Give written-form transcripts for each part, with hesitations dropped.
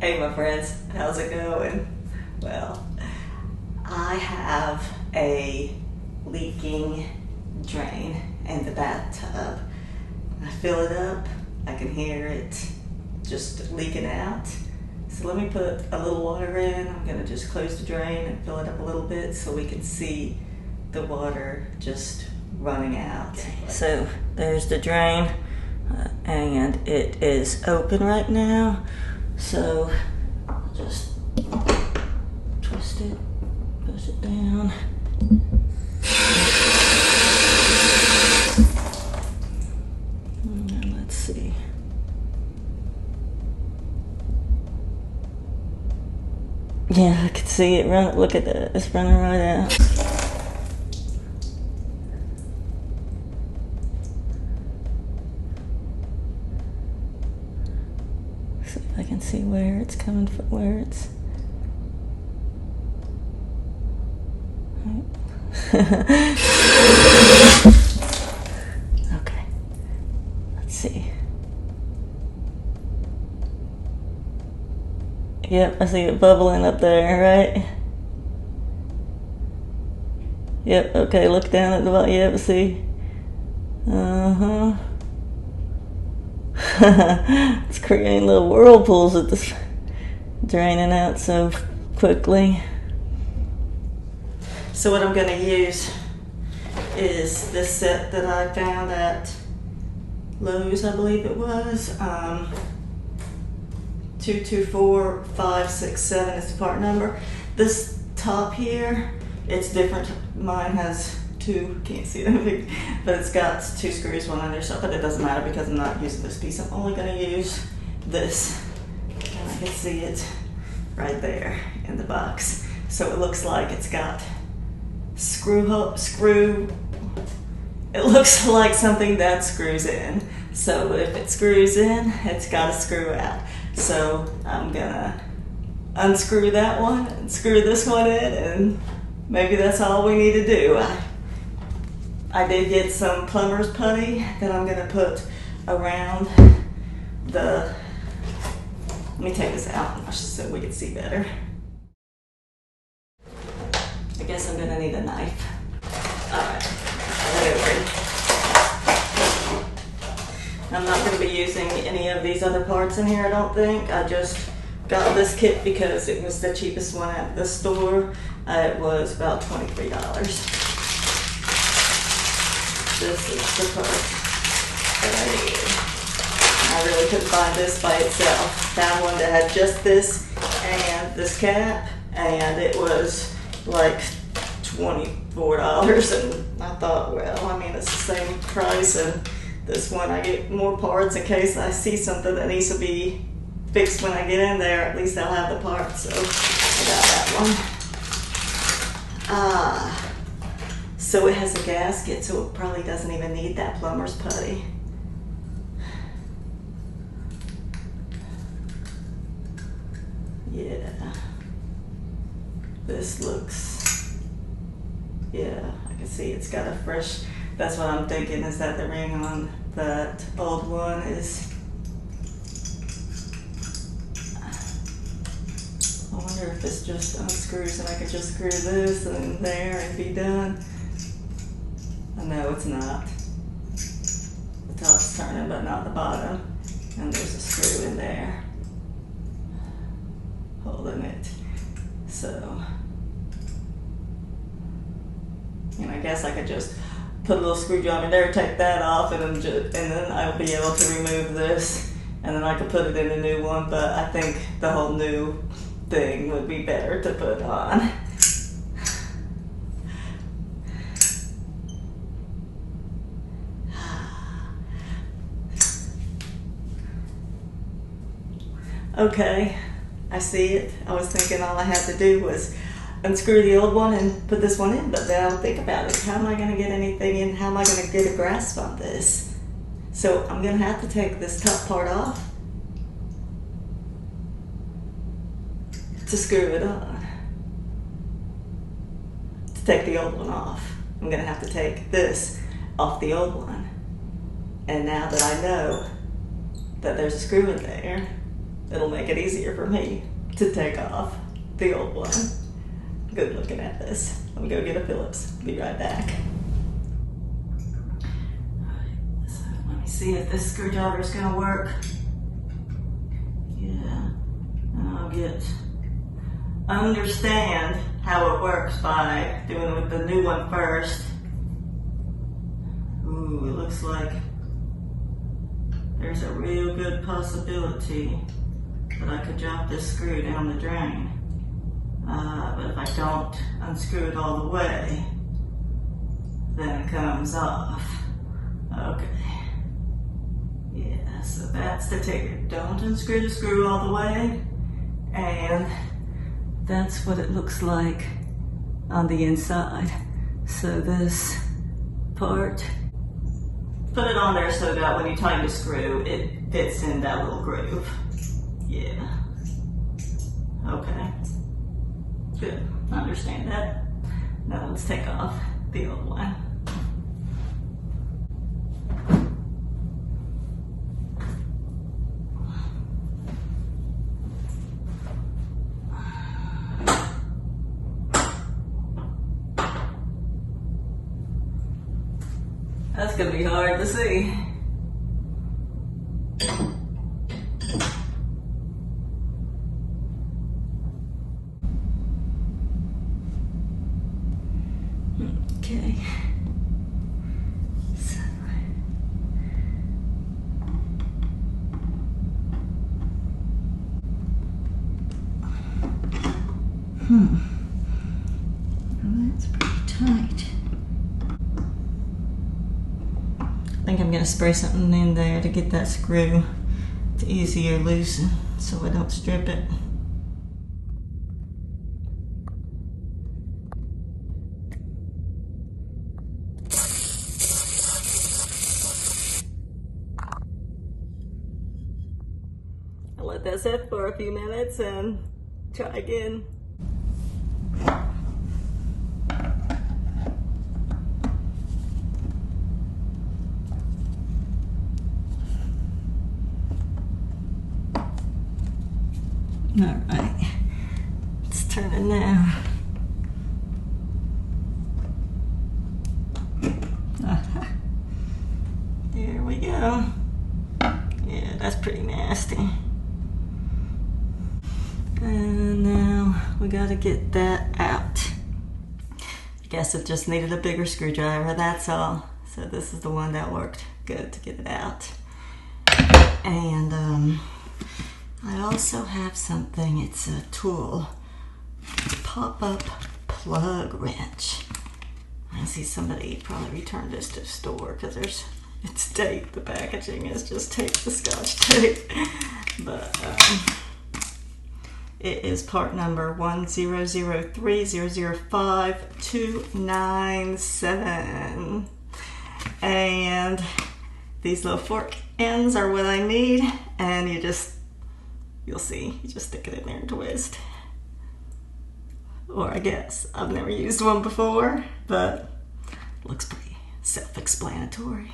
Hey my friends, how's it going? Well, I have a leaking drain in the bathtub. I fill it up, I can hear it just leaking out. So let me put a little water in. I'm gonna just close the drain and fill it up a little bit so we can see the water just running out. Okay. So there's the drain and it is open right now. So I'll just twist it, push it down. And let's see. Yeah, I can see it run. Look at that, it's running right out. See if I can see where it's coming from, where it's. Okay, let's see. Yep, I see it bubbling up there, right? Yep, okay, look down at the bottom. Yep, see? It's creating little whirlpools at this, draining out so quickly. So what I'm going to use is this set that I found at Lowe's, I believe it was. 224567 is the part number. This top here, it's different. Mine has two, can't see them, but it's got two screws, one on there, but it doesn't matter because I'm not using this piece. I'm only going to use this, and I can see it right there in the box. So it looks like it's got it looks like something that screws in. So if it screws in, it's got to screw out. So I'm gonna unscrew that one and screw this one in, and maybe that's all we need to do. I did get some plumber's putty that I'm gonna put around the, let me take this out so we can see better. I guess I'm gonna need a knife. All right, I'm not going to be using any of these other parts in here, I don't think. I just got this kit because it was the cheapest one at the store. It was about $23. This is the part that I needed. I really couldn't find this by itself. Found one that had just this and this cap, and it was like $24, and I thought, well, I mean, it's the same price, and this one I get more parts in case I see something that needs to be fixed when I get in there. At least I'll have the parts, so I got that one. So it has a gasket, so it probably doesn't even need that plumber's putty. Yeah, this looks, yeah, I can see it's got a fresh, that's what I'm thinking, is that the ring on that old one is, I wonder if this just unscrews and I could just screw this and there and be done. No, it's not. The top's turning but not the bottom, and there's a screw in there holding it. So, and I guess I could just put a little screwdriver there, take that off, and then I'll be able to remove this, and then I could put it in a new one, but I think the whole new thing would be better to put on. Okay, I see it. I was thinking all I had to do was unscrew the old one and put this one in, but then I'll think about it. How am I going to get anything in? How am I going to get a grasp on this? So I'm going to have to take this top part off to screw it on. To take the old one off, I'm going to have to take this off the old one. And now that I know that there's a screw in there, it'll make it easier for me to take off the old one. Good looking at this. Let me go get a Phillips. Be right back. Alright, so let me see if this screwdriver is gonna work. Yeah, and I'll understand how it works by doing it with the new one first. Ooh, it looks like there's a real good possibility that I could drop this screw down the drain. But if I don't unscrew it all the way, then it comes off. Okay. Yeah, so that's the ticket. Don't unscrew the screw all the way. And that's what it looks like on the inside. So this part, put it on there so that when you tighten the screw, it fits in that little groove. Yeah. Okay. Good. I understand that. Now let's take off the old one. That's gonna be hard to see. Okay. So. Well, that's pretty tight. I think I'm gonna spray something in there to get that screw to easier loosen so I don't strip it. I'll let that sit for a few minutes and try again. All right, let's turn it now. There we go. Yeah, that's pretty nasty. And now we gotta get that out. I guess it just needed a bigger screwdriver, that's all. So this is the one that worked good to get it out. And I also have something, it's a tool, pop-up plug wrench. I see somebody probably returned this to the store because it's taped, the packaging is just taped to Scotch tape. But it is part number 1003005-297. And these little fork ends are what I need, and you'll see, you just stick it in there and twist. Or I guess, I've never used one before, but it looks pretty self-explanatory.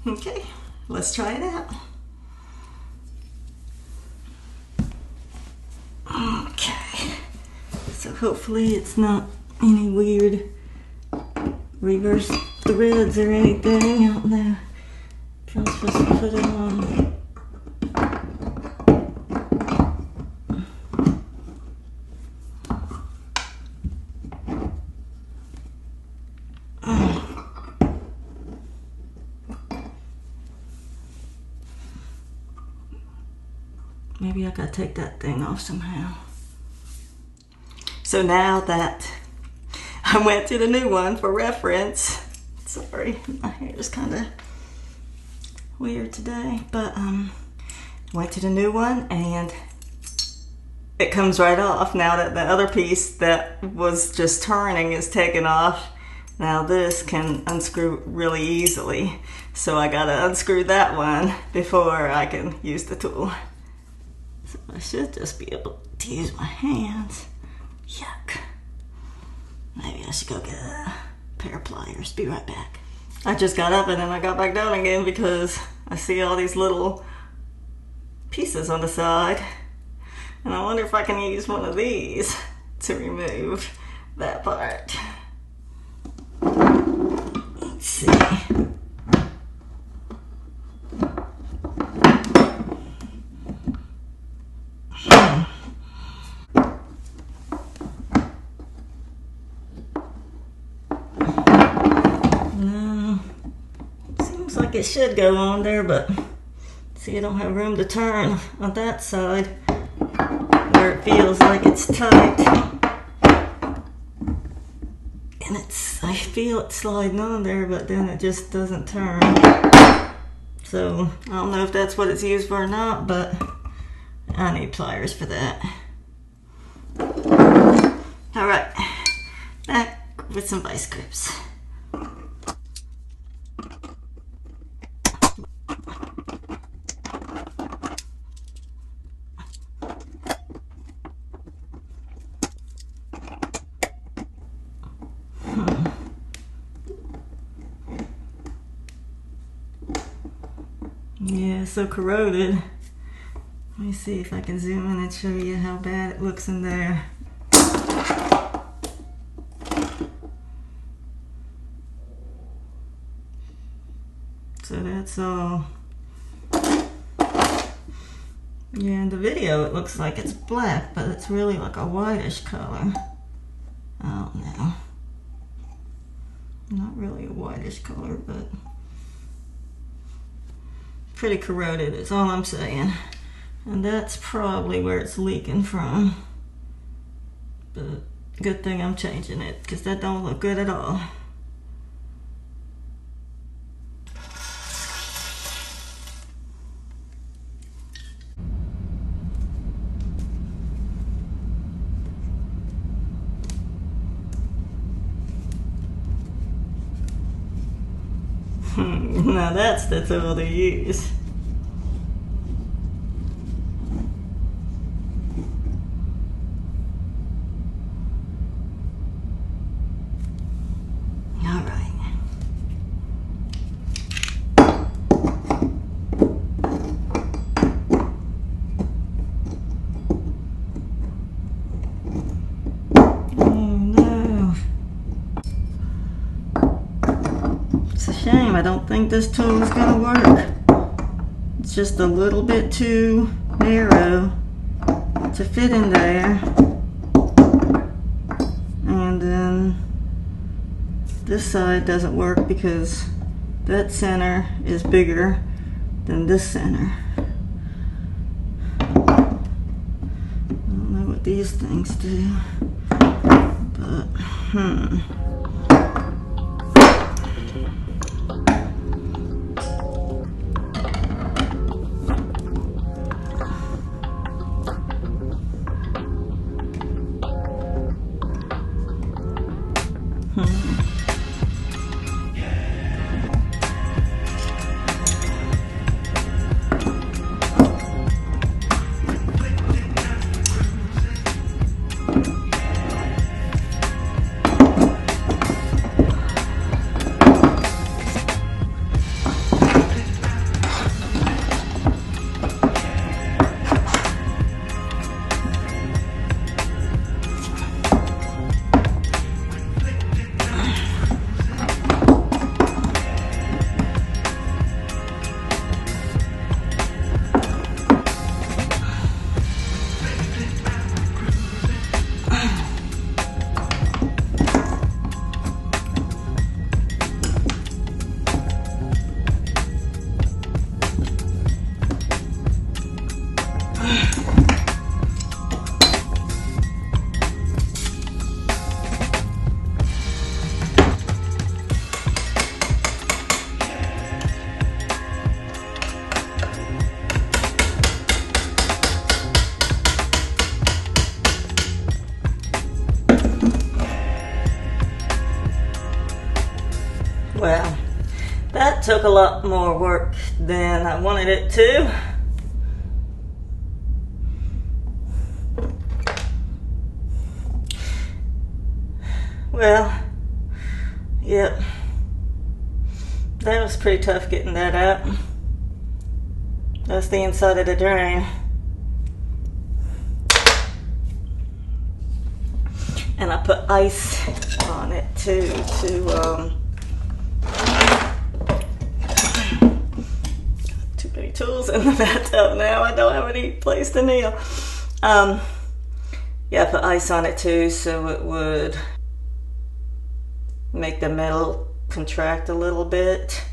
Okay, let's try it out. Okay, so hopefully it's not any weird reverse threads or anything out there. I'm supposed to put it on. Maybe I gotta take that thing off somehow. So now that I went to the new one for reference, sorry, my hair is kind of weird today, but went to the new one and it comes right off now that the other piece that was just turning is taken off. Now this can unscrew really easily, so I gotta unscrew that one before I can use the tool. So I should just be able to use my hands. Yuck. Maybe I should go get a pair of pliers. Be right back. I just got up and then I got back down again because I see all these little pieces on the side. And I wonder if I can use one of these to remove that part. Let's see. No, seems like it should go on there, but see, I don't have room to turn on that side where it feels like it's tight. And I feel it sliding on there, but then it just doesn't turn. So I don't know if that's what it's used for or not, but I need pliers for that. All right, back with some vice grips. Yeah, it's so corroded. Let me see if I can zoom in and show you how bad it looks in there. So that's all. Yeah, in the video it looks like it's black, but it's really like a whitish color. I don't know. Not really a whitish color, but pretty corroded is all I'm saying. And that's probably where it's leaking from. But good thing I'm changing it, because that don't look good at all. Now that's the tool to use. All right. Oh no. It's a shame. I don't think this tool is going to work. It's just a little bit too narrow to fit in there. And then this side doesn't work because that center is bigger than this center. I don't know what these things do, but well, that took a lot more work than I wanted it to. Well, yep. That was pretty tough getting that out. That's the inside of the drain. And I put ice on it too too many tools in the bathtub now. I don't have any place to kneel. Yeah, I put ice on it too so it would make the metal contract a little bit.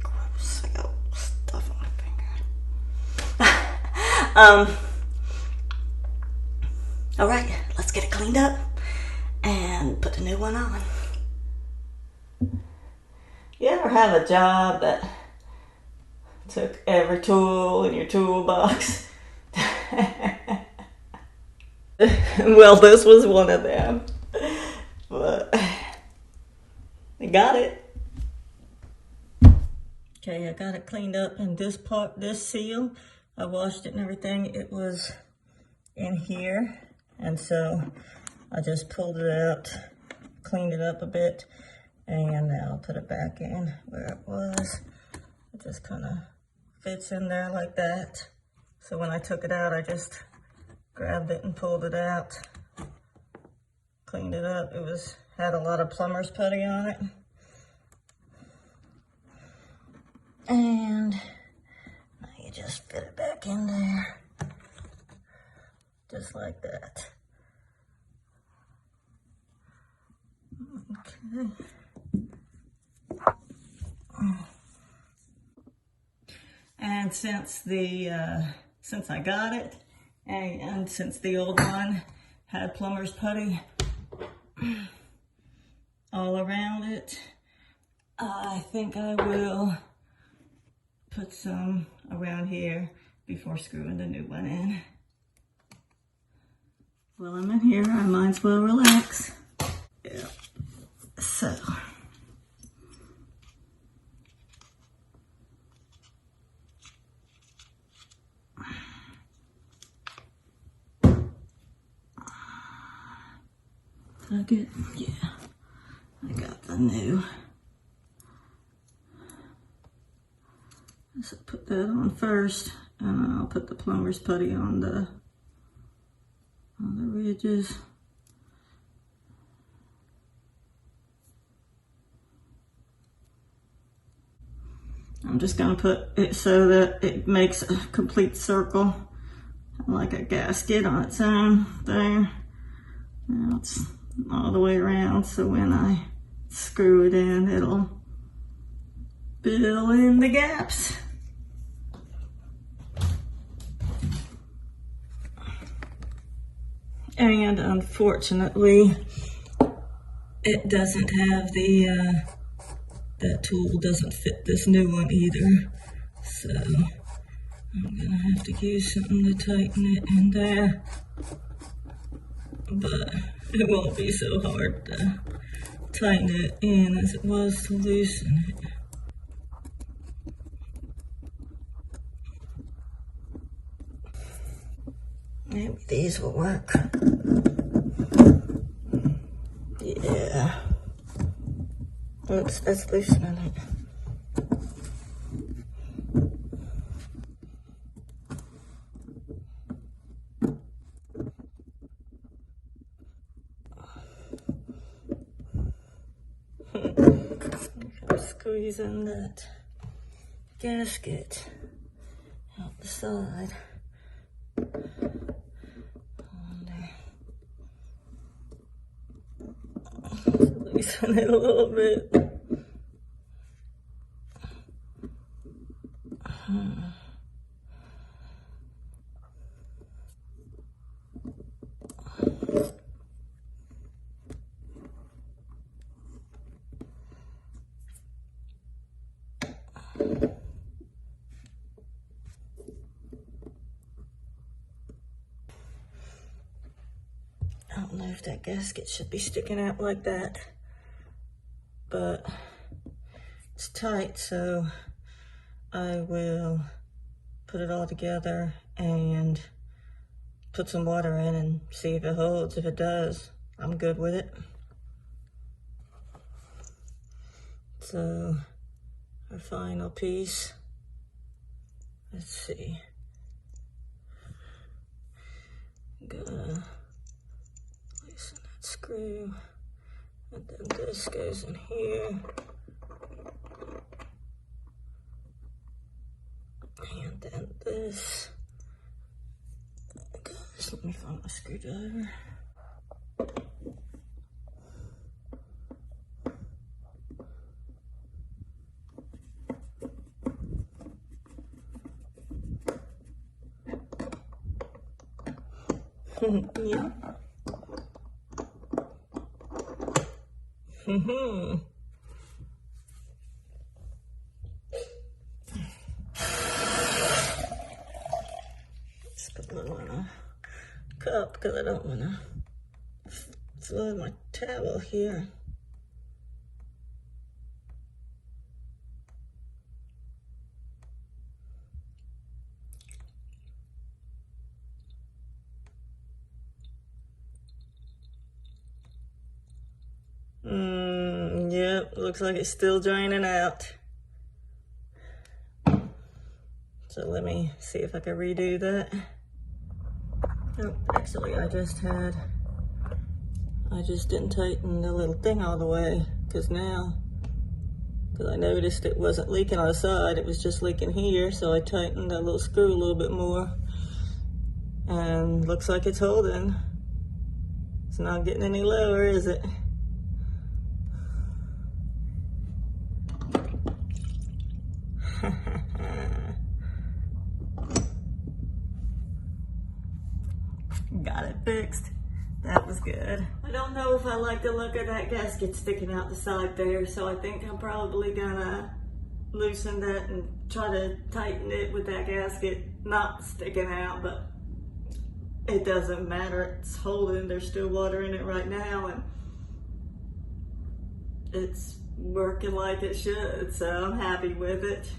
Gross, I got stuff on my finger. All right, let's get it cleaned up and put the new one on. You ever have a job that took every tool in your toolbox? Well, this was one of them, but I got it. Okay, I got it cleaned up, and this part, this seal, I washed it and everything. It was in here, and so I just pulled it out, cleaned it up a bit, and now I'll put it back in where it was. It just kind of fits in there like that. So when I took it out, I just grabbed it and pulled it out, cleaned it up. It had a lot of plumber's putty on it. And now you just fit it back in there, just like that. Okay. And since I got it, and since the old one had plumber's putty all around it, I think I will put some around here before screwing the new one in. Well, I'm in here, I might as well relax. Yeah. So. Okay, yeah, I got the new. So put that on first, and I'll put the plumber's putty on the ridges. I'm just gonna put it so that it makes a complete circle, like a gasket on its own there. Now it's all the way around, so when I screw it in, it'll fill in the gaps. And unfortunately, it doesn't have that tool doesn't fit this new one either. So I'm gonna have to use something to tighten it in there. But it won't be so hard to tighten it in as it was to loosen it. Maybe these will work. Yeah. Oops, that's loosening it. Squeeze in that gasket out the side. Loosen it a little bit. I don't know if that gasket should be sticking out like that, but it's tight, so I will put it all together and put some water in and see if it holds. If it does, I'm good with it. So our final piece. Let's see. Gonna loosen that screw, and then this goes in here. And then this goes, let me find my screwdriver. Yeah. Just put a little in a cup because I don't want to flood my towel here. Yep, looks like it's still draining out. So let me see if I can redo that. Oh, actually I just didn't tighten the little thing all the way, because I noticed it wasn't leaking on the side, it was just leaking here, so I tightened that little screw a little bit more, and looks like it's holding. It's not getting any lower, is it? Got it fixed. That was good. I don't know if I like the look of that gasket sticking out the side there, so I think I'm probably gonna loosen that and try to tighten it with that gasket not sticking out, but it doesn't matter. It's holding. There's still water in it right now, and it's working like it should, so I'm happy with it.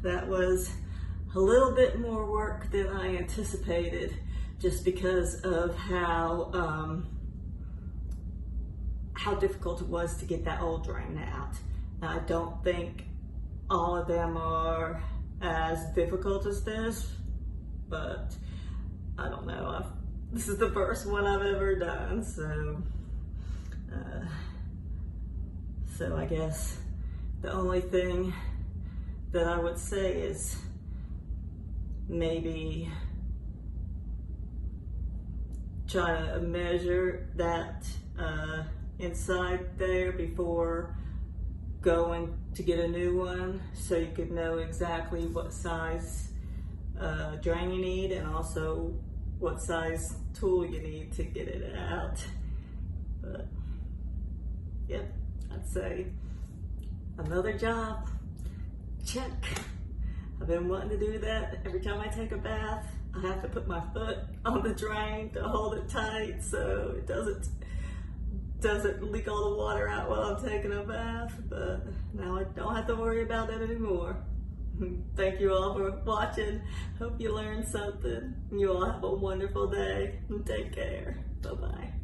That was a little bit more work than I anticipated, just because of how difficult it was to get that old drain out. Now, I don't think all of them are as difficult as this, but I don't know. This is the first one I've ever done, so I guess the only thing that I would say is maybe try to measure that inside there before going to get a new one, so you could know exactly what size drain you need, and also what size tool you need to get it out. But yep, I'd say another job, check. I've been wanting to do that. Every time I take a bath, I have to put my foot on the drain to hold it tight so it doesn't leak all the water out while I'm taking a bath. But now I don't have to worry about that anymore. Thank you all for watching. Hope you learned something. You all have a wonderful day and take care. Bye-bye.